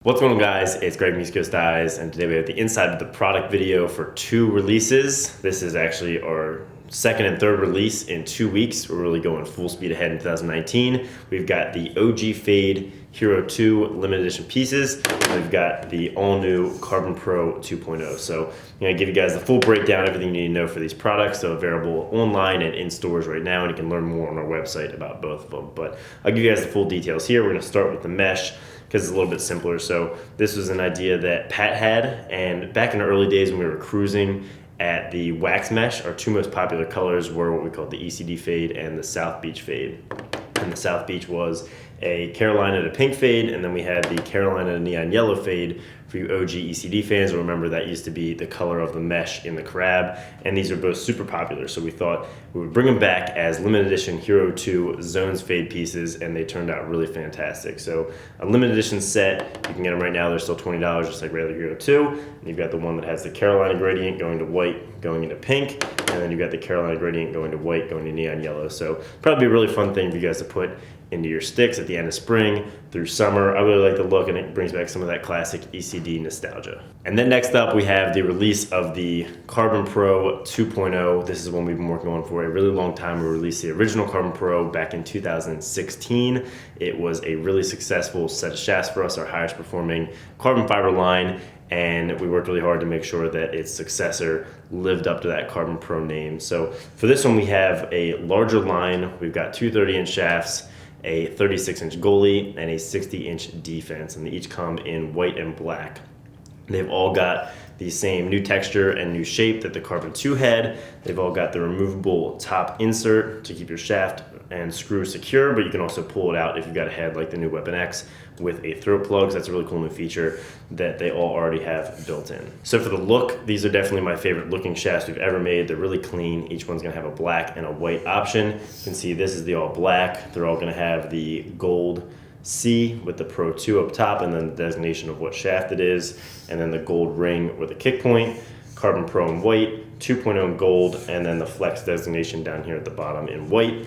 What's going on, guys? It's Greg from East Coast Eyes, and today we have the inside of the product video for 2 releases. This is actually our second and third release in 2 weeks. We're really going full speed ahead in 2019. We've got the OG Fade Hero 2 limited edition pieces. We've got the all-new Carbon Pro 2.0. So I'm going to give you guys the full breakdown, everything you need to know for these products. So available online and in stores right now, and you can learn more on our website about both of them. But I'll give you guys the full details here. We're going to start with the mesh, because it's a little bit simpler. So this was an idea that Pat had, and back in the early days when we were cruising at the wax mesh, our 2 most popular colors were what we called the ECD Fade and the South Beach Fade. And the South Beach was a Carolina to pink fade, and then we had the Carolina to neon yellow fade. For you OG ECD fans, remember that used to be the color of the mesh in the crab, and these are both super popular, so we thought we would bring them back as limited edition Hero 2 Zones Fade pieces, and they turned out really fantastic. So a limited edition set, you can get them right now, they're still $20, just like regular Hero 2, and you've got the one that has the Carolina gradient going to white, going into pink, and then you've got the Carolina gradient going to white, going to neon yellow. So probably a really fun thing for you guys to put into your sticks at the end of spring through summer. I really like the look, and it brings back some of that classic ECD nostalgia. And then next up, we have the release of the Carbon Pro 2.0. This is one we've been working on for a really long time. We released the original Carbon Pro back in 2016. It was a really successful set of shafts for us, our highest performing carbon fiber line, and we worked really hard to make sure that its successor lived up to that Carbon Pro name. So for this one, we have a larger line. We've got 2 30-inch shafts, a 36-inch goalie, and a 60-inch defense, and they each come in white and black. They've all got the same new texture and new shape that the Carbon 2 had. They've all got the removable top insert to keep your shaft and screw secure, but you can also pull it out if you've got a head like the new Weapon X with a throat plug. So that's a really cool new feature that they all already have built in. So for the look, these are definitely my favorite looking shafts we've ever made. They're really clean. Each one's gonna have a black and a white option. You can see this is the all black. They're all gonna have the gold C with the Pro 2 up top, and then the designation of what shaft it is, and then the gold ring or the kick point, Carbon Pro in white, 2.0 in gold, and then the Flex designation down here at the bottom in white.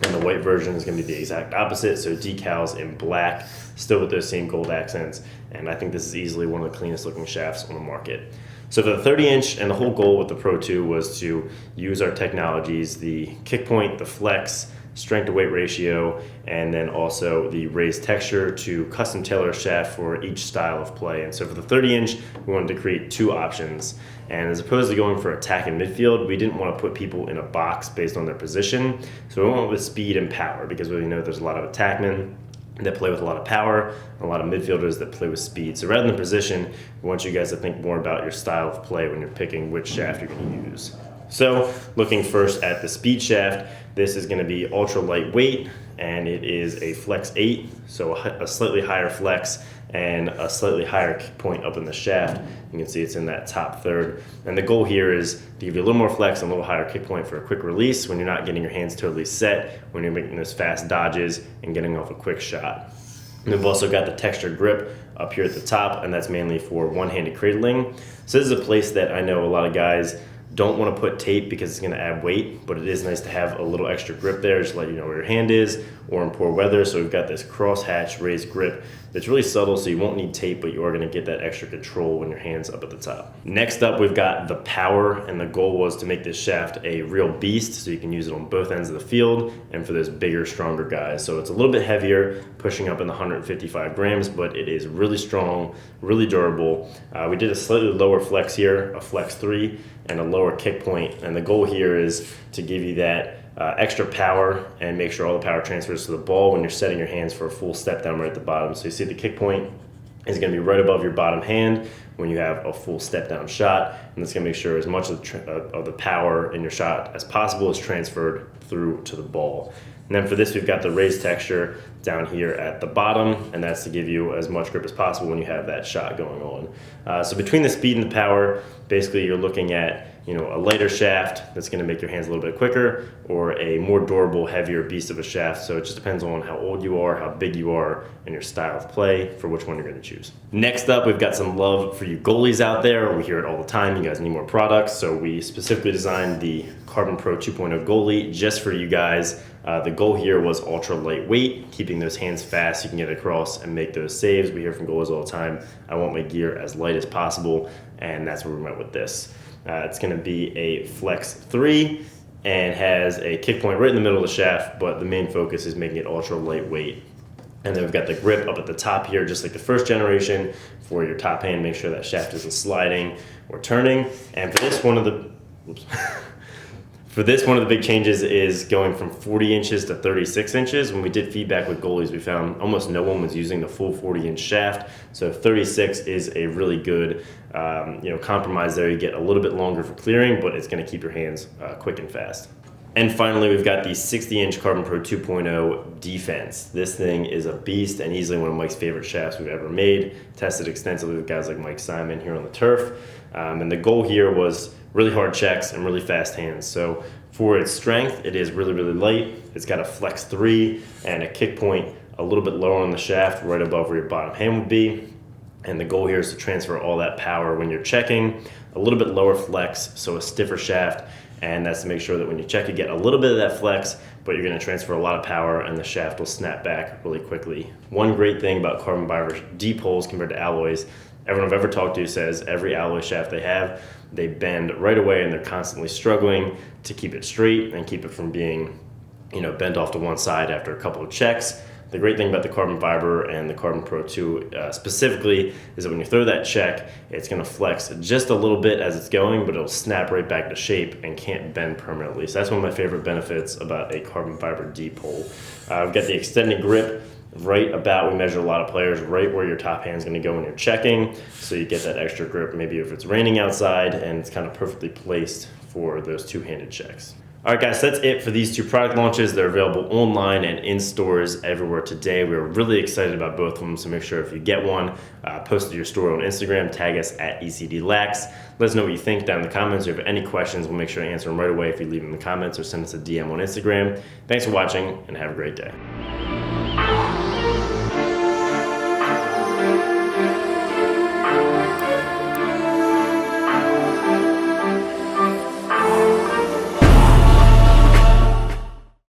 And the white version is going to be the exact opposite, so decals in black, still with those same gold accents, and I think this is easily one of the cleanest looking shafts on the market. So for the 30-inch, and the whole goal with the Pro 2 was to use our technologies, the kick point, the flex, strength to weight ratio, and then also the raised texture to custom tailor a shaft for each style of play. And so for the 30-inch, we wanted to create 2 options. And as opposed to going for attack and midfield, we didn't want to put people in a box based on their position. So we went with speed and power, because we know there's a lot of attackmen that play with a lot of power, and a lot of midfielders that play with speed. So rather than position, we want you guys to think more about your style of play when you're picking which shaft you're going to use. So looking first at the speed shaft, this is going to be ultra lightweight, and it is a Flex 8, so a slightly higher flex and a slightly higher kick point up in the shaft. You can see it's in that top third. And the goal here is to give you a little more flex and a little higher kick point for a quick release when you're not getting your hands totally set, when you're making those fast dodges and getting off a quick shot. And we've also got the textured grip up here at the top, and that's mainly for one-handed cradling. So this is a place that I know a lot of guys don't want to put tape because it's going to add weight, but it is nice to have a little extra grip there, just to let you know where your hand is, or in poor weather. So we've got this crosshatch raised grip that's really subtle, so you won't need tape, but you are going to get that extra control when your hand's up at the top. Next up, we've got the power, and the goal was to make this shaft a real beast, so you can use it on both ends of the field and for those bigger, stronger guys. So it's a little bit heavier, pushing up in the 155 grams, but it is really strong, really durable. We did a slightly lower flex here, a Flex 3, and a lower kick point, and the goal here is to give you that extra power and make sure all the power transfers to the ball when you're setting your hands for a full step down right at the bottom. So you see the kick point is going to be right above your bottom hand when you have a full step down shot, and it's going to make sure as much of the power in your shot as possible is transferred through to the ball. And then for this, we've got the raised texture down here at the bottom, and that's to give you as much grip as possible when you have that shot going on. So between the speed and the power, basically you're looking at a lighter shaft that's going to make your hands a little bit quicker, or a more durable, heavier beast of a shaft. So it just depends on how old you are, how big you are, and your style of play for which one you're going to choose. Next up, we've got some love for you goalies out there. We hear it all the time. You guys need more products. So we specifically designed the Carbon Pro 2.0 goalie just for you guys. The goal here was ultra lightweight, keeping those hands fast so you can get across and make those saves. We hear from goalies all the time, I want my gear as light as possible, and that's where we went with this. It's going to be a Flex 3 and has a kick point right in the middle of the shaft, but the main focus is making it ultra lightweight. And then we've got the grip up at the top here, just like the first generation, for your top hand. Make sure that shaft isn't sliding or turning. And for this, one of the big changes is going from 40 inches to 36 inches. When we did feedback with goalies, we found almost no one was using the full 40-inch shaft. So 36 is a really good compromise there. You get a little bit longer for clearing, but it's going to keep your hands quick and fast. And finally, we've got the 60-inch Carbon Pro 2.0 Defense. This thing is a beast and easily one of Mike's favorite shafts we've ever made. Tested extensively with guys like Mike Simon here on the turf. And the goal here was really hard checks and really fast hands. So for its strength, it is really, really light. It's got a Flex 3 and a kick point a little bit lower on the shaft, right above where your bottom hand would be. And the goal here is to transfer all that power when you're checking. A little bit lower flex, so a stiffer shaft. And that's to make sure that when you check, you get a little bit of that flex, but you're going to transfer a lot of power and the shaft will snap back really quickly. One great thing about carbon fiber deep holes compared to alloys, everyone I've ever talked to says every alloy shaft they have, they bend right away and they're constantly struggling to keep it straight and keep it from being, bent off to one side after a couple of checks. The great thing about the carbon fiber and the Carbon Pro 2 specifically is that when you throw that check, it's going to flex just a little bit as it's going, but it'll snap right back to shape and can't bend permanently. So that's one of my favorite benefits about a carbon fiber deep hole. We've got the extended grip right about, we measure a lot of players, right where your top hand's going to go when you're checking, so you get that extra grip maybe if it's raining outside, and it's kind of perfectly placed for those two-handed checks. All right, guys, that's it for these two product launches. They're available online and in stores everywhere today. We're really excited about both of them, so make sure if you get one, post to your store on Instagram, tag us at ECD Lax. Let us know what you think down in the comments. If you have any questions, we'll make sure to answer them right away if you leave them in the comments or send us a DM on Instagram. Thanks for watching, and have a great day.